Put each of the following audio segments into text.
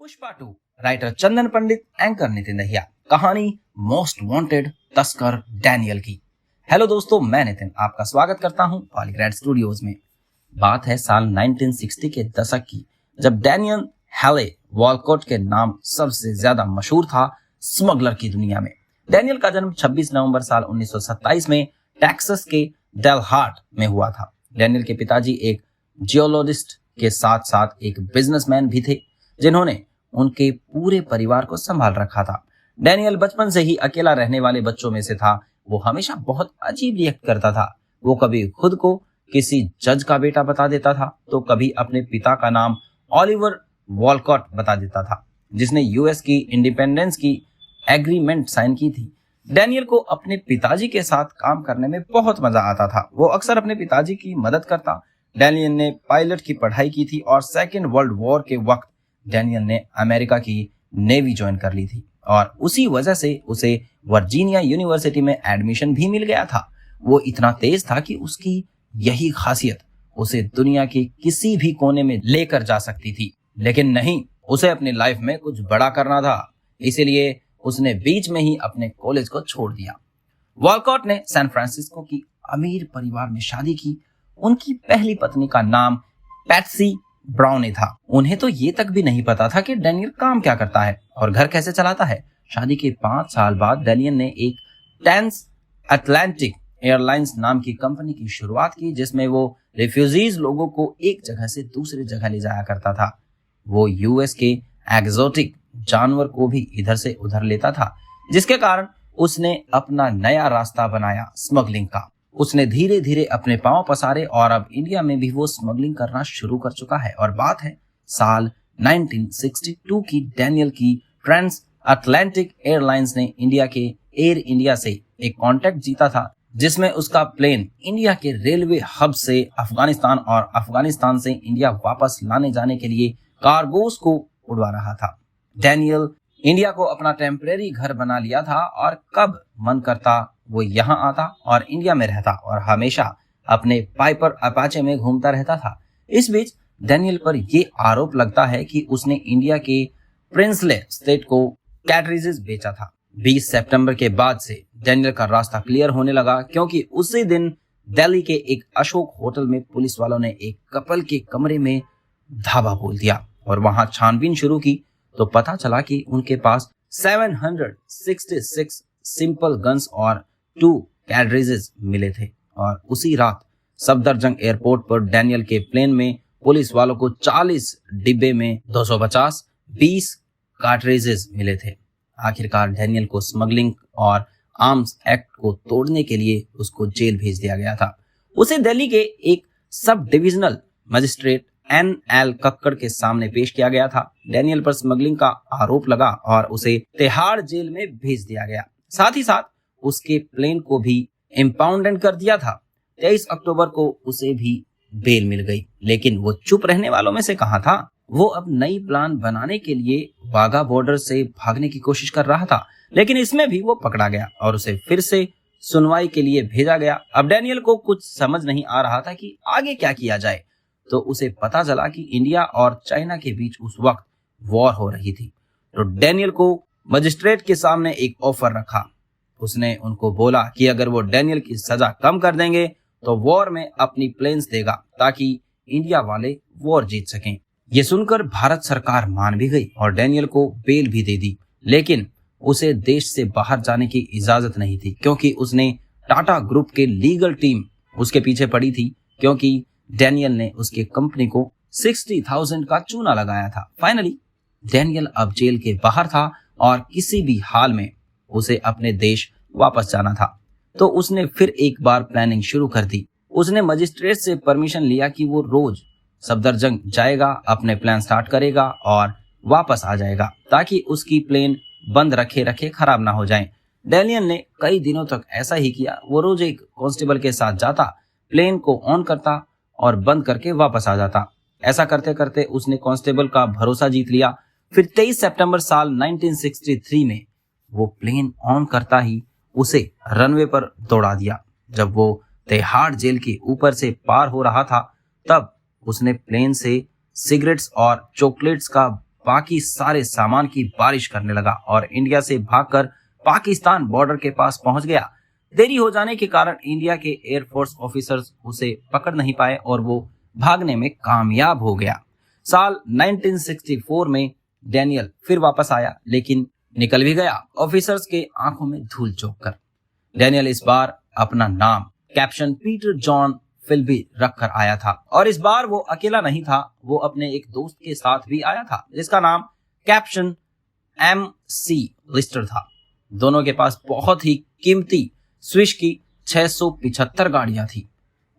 Pushpa 2, writer चंदन पंडित, anchor Nitin Dahiya. कहानी most wanted तस्कर Daniel की। हेलो दोस्तों, मैं नितिन आपका स्वागत करता हूं पॉलीग्रेड स्टूडियोज में। बात है साल 1960 के दशक की, जब डैनियल हैले वॉलकॉट के नाम सबसे ज्यादा मशहूर था स्मगलर की दुनिया में। डैनियल का जन्म 26 नवंबर साल 1927 में टेक्सास के डेल हार्ट में हुआ था। डैनियल के पिताजी एक जियोलॉजिस्ट के साथ साथ एक बिजनेसमैन भी थे, जिन्होंने उनके पूरे परिवार को संभाल रखा था। डैनियल बचपन से ही अकेला रहने वाले बच्चों में से था। वो हमेशा बहुत अजीब रिएक्ट करता था। वो कभी खुद को किसी जज का बेटा बता देता था, तो कभी अपने पिता का नाम ऑलिवर वॉलकॉट बता देता था, जिसने यूएस की इंडिपेंडेंस की एग्रीमेंट साइन की थी। डैनियल को अपने पिताजी के साथ काम करने में बहुत मजा आता था। वो अक्सर अपने पिताजी की मदद करता। डैनियल ने पायलट की पढ़ाई की थी और सेकेंड वर्ल्ड वॉर के वक्त डैनियल ने अमेरिका की नेवी ज्वाइन कर ली थी और उसी वजह से उसे वर्जीनिया यूनिवर्सिटी में एडमिशन भी मिल गया था। वो इतना तेज था कि उसकी यही खासियत उसे दुनिया के किसी भी कोने में लेकर जा सकती थी। लेकिन नहीं, उसे अपनी लाइफ में कुछ बड़ा करना था, इसीलिए उसने बीच में ही अपने कॉलेज को छोड़ दिया। वॉलकॉट ने सैन फ्रांसिस्को की अमीर परिवार में शादी की। उनकी पहली पत्नी का नाम पैट्सी ब्राउनी था। उन्हें तो ये तक भी नहीं पता था कि डैनियल काम क्या करता है और घर कैसे चलाता है। शादी के 5 साल बाद डैनियल ने एक ट्रांस अटलांटिक एयरलाइंस नाम की कंपनी की शुरुआत की, जिसमें वो रिफ्यूजीज लोगों को एक जगह से दूसरी जगह ले जाया करता था। वो यूएस के एक्सोटिक जानवर को भी इधर से उधर लेता था, जिसके कारण उसने अपना नया रास्ता बनाया स्मगलिंग का। उसने धीरे धीरे अपने पांव पसारे और अब इंडिया में भी वो स्मगलिंग करना शुरू कर चुका है। और बात है साल 1962 की। डैनियल की ट्रांस अटलांटिक एयरलाइंस ने इंडिया के एयर इंडिया से एक कॉन्ट्रैक्ट जीता था, जिसमें उसका प्लेन इंडिया के रेलवे हब से अफगानिस्तान और अफगानिस्तान से इंडिया वापस लाने जाने के लिए कार्गोस को उड़वा रहा था। डैनियल इंडिया को अपना टेम्परेरी घर बना लिया था और कब मन करता वो यहाँ आता और इंडिया में रहता और हमेशा अपने पाइपर अपाचे में घूमता रहता था। इस बीच डैनियल पर यह आरोप लगता है कि उसने इंडिया के प्रिंसले स्टेट को कैटरीजेस बेचा था। 20 सितंबर के बाद से डैनियल का रास्ता क्लियर होने लगा, क्योंकि उसी दिन दिल्ली के एक अशोक होटल में पुलिस वालों ने एक कपल के कमरे में धावा बोल दिया और वहां छानबीन शुरू की। तो पता चला कि उनके पास 766 सिंपल गन्स और 2 कैटरीजेस मिले थे। और उसी रात सफदरजंग एयरपोर्ट पर डैनियल के प्लेन में पुलिस वालों को 40 डिब्बे में 250 20 कैटरीजेस मिले थे। आखिरकार डैनियल को स्मगलिंग और आर्म्स एक्ट को तोड़ने के लिए उसको जेल भेज दिया गया था। उसे दिल्ली के एक sub divisional magistrate NL Kakkar के सामने पेश किया गया था। डैनियल पर स्मगलिंग का आरोप लगा और उसे तिहाड़ जेल में भेज दिया गया। साथ ही साथ उसके प्लेन को भी इम्पाउंड कर दिया था। 23 अक्टूबर को उसे भी बेल मिल गई, लेकिन वो चुप रहने वालों में से कहाँ था। वो अब नई प्लान बनाने के लिए वाघा बॉर्डर से भागने की कोशिश कर रहा था, लेकिन इसमें भी वो पकड़ा गया और उसे फिर से सुनवाई के लिए भेजा गया। अब डैनियल को कुछ समझ नहीं आ रहा था कि आगे क्या किया जाए। तो उसे पता चला कि इंडिया और चाइना के बीच उस वक्त वॉर हो रही थी। तो डैनियल को मजिस्ट्रेट के सामने एक ऑफर रखा। उसने उनको बोला कि अगर वो डैनियल की सजा कम कर देंगे तो वॉर में अपनी प्लेन्स देगा, ताकि इंडिया वाले वॉर जीत सकें। ये सुनकर भारत सरकार मान भी गई और डैनियल को बेल भी दे दी, लेकिन उसे देश से बाहर जाने की इजाजत नहीं थी, क्योंकि उसने टाटा ग्रुप के लीगल टीम उसके पीछे पड़ी थी, क्योंकि डैनियल ने उसके कंपनी को 60,000 का चूना लगाया था। फाइनली डैनियल अब जेल के बाहर था और किसी भी हाल में उसे अपने देश वापस जाना था। तो उसने फिर एक बार प्लानिंग शुरू कर दी। उसने मजिस्ट्रेट से परमिशन लिया कि वो रोज सफदरजंग जाएगा, अपने प्लान स्टार्ट करेगा और वापस आ जाएगा, ताकि उसकी प्लेन बंद रखे रखे खराब ना हो जाए। डैनियल ने कई दिनों तक ऐसा ही किया। वो रोज एक कांस्टेबल के साथ जाता, प्लेन को ऑन करता और बंद करके वापस आ जाता। ऐसा करते करते उसने कांस्टेबल का भरोसा जीत लिया। फिर 23 सितंबर साल 1963 में वो प्लेन ऑन करता ही उसे रनवे पर दौड़ा दिया। जब वो तिहाड़ जेल के ऊपर से पार हो रहा था, तब उसने प्लेन से सिगरेट्स और चॉकलेट्स का बाकी सारे सामान की बारिश करने लगा और इंडिया से भागकर पाकिस्तान बॉर्डर के पास पहुंच गया। देरी हो जाने के कारण इंडिया के एयरफोर्स ऑफिसर्स उसे पकड़ नहीं पाए और वो भागने में कामयाब हो गया। साल 1964 में डैनियल फिर वापस आया, लेकिन निकल भी गया ऑफिसर्स के आंखों में धूल झोंक कर। डैनियल इस बार अपना नाम कैप्टन पीटर जॉन फिल्बी रखकर आया था और इस बार वो अकेला नहीं था, वो अपने एक दोस्त के साथ भी आया था जिसका नाम कैप्टन MC लिस्टर था। दोनों के पास बहुत ही कीमती स्विस की 675 गाड़ियां थी।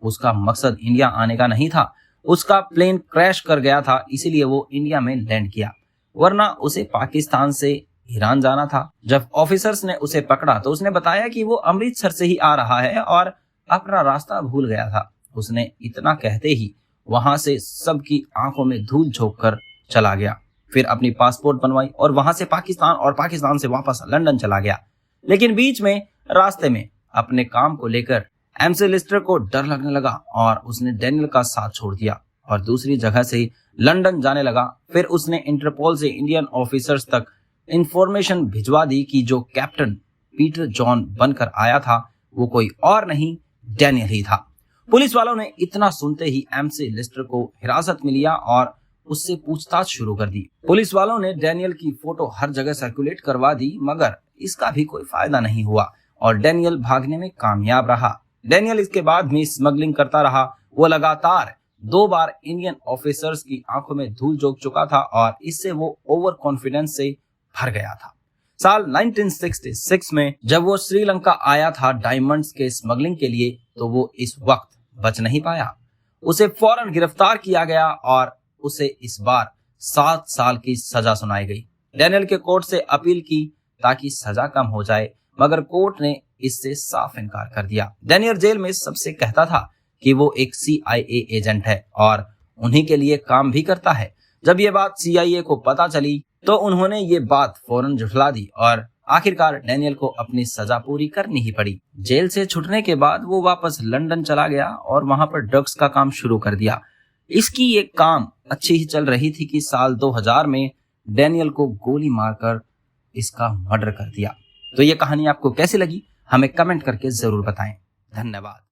उसका मकसद इंडिया आने का नहीं था, उसका प्लेन क्रैश कर गया था, इसीलिए वो इंडिया में लैंड किया, वरना उसे पाकिस्तान से ईरान जाना था। जब ऑफिसर्स ने उसे पकड़ा तो उसने बताया कि वो अमृतसर से ही आ रहा है और अपना रास्ता भूल गया था। उसने इतना कहते ही वहां से सबकी आंखों में धूल झोंक कर चला गया। फिर अपनी पासपोर्ट बनवाई और वहां से पाकिस्तान और पाकिस्तान से वापस लंदन चला गया। लेकिन बीच में रास्ते में अपने काम को लेकर MC लिस्टर को डर लगने लगा और उसने डैनियल का साथ छोड़ दिया और दूसरी जगह से लंदन जाने लगा। फिर उसने इंटरपोल से इंडियन ऑफिसर्स तक इंफॉर्मेशन भिजवा दी कि जो कैप्टन पीटर जॉन बनकर आया था वो कोई और नहीं, डैनियल ही था। पुलिस वालों ने इतना सुनते ही MC लिस्टर को हिरासत में लिया और उससे पूछताछ शुरू कर दी। पुलिस वालों ने डैनियल की फोटो हर जगह सर्कुलेट करवा दी, मगर इसका भी कोई फायदा नहीं हुआ और डैनियल भागने में कामयाब रहा। डैनियल इसके बाद भी स्मगलिंग करता रहा। वो लगातार 2 बार इंडियन ऑफिसर्स की आंखों में धूल झोंक चुका था और इससे वो ओवर कॉन्फिडेंस से भर गया था। साल 1966 में जब वो श्रीलंका आया था डायमंड्स के स्मगलिंग के लिए, तो वो इस वक्त बच नहीं पाया। उसे फौरन गिरफ्तार किया गया और उसे इस बार 7 साल की सजा सुनाई गई। डैनियल के कोर्ट से अपील की ताकि सजा कम हो जाए, मगर कोर्ट ने इससे साफ इनकार कर दिया। डैनियल जेल में सबसे कहता था कि वो एक CIA एजेंट है और उन्हीं के लिए काम भी करता है। जब ये बात CIA को पता चली तो उन्होंने ये बात फौरन झुठला दी और आखिरकार डैनियल को अपनी सजा पूरी करनी ही पड़ी। जेल से छूटने के बाद वो वापस लंदन चला गया और वहां पर ड्रग्स का काम शुरू कर दिया। इसकी ये काम अच्छी ही चल रही थी कि साल 2000 में डैनियल को गोली मारकर इसका मर्डर कर दिया। तो ये कहानी आपको कैसी लगी हमें कमेंट करके जरूर बताएं। धन्यवाद।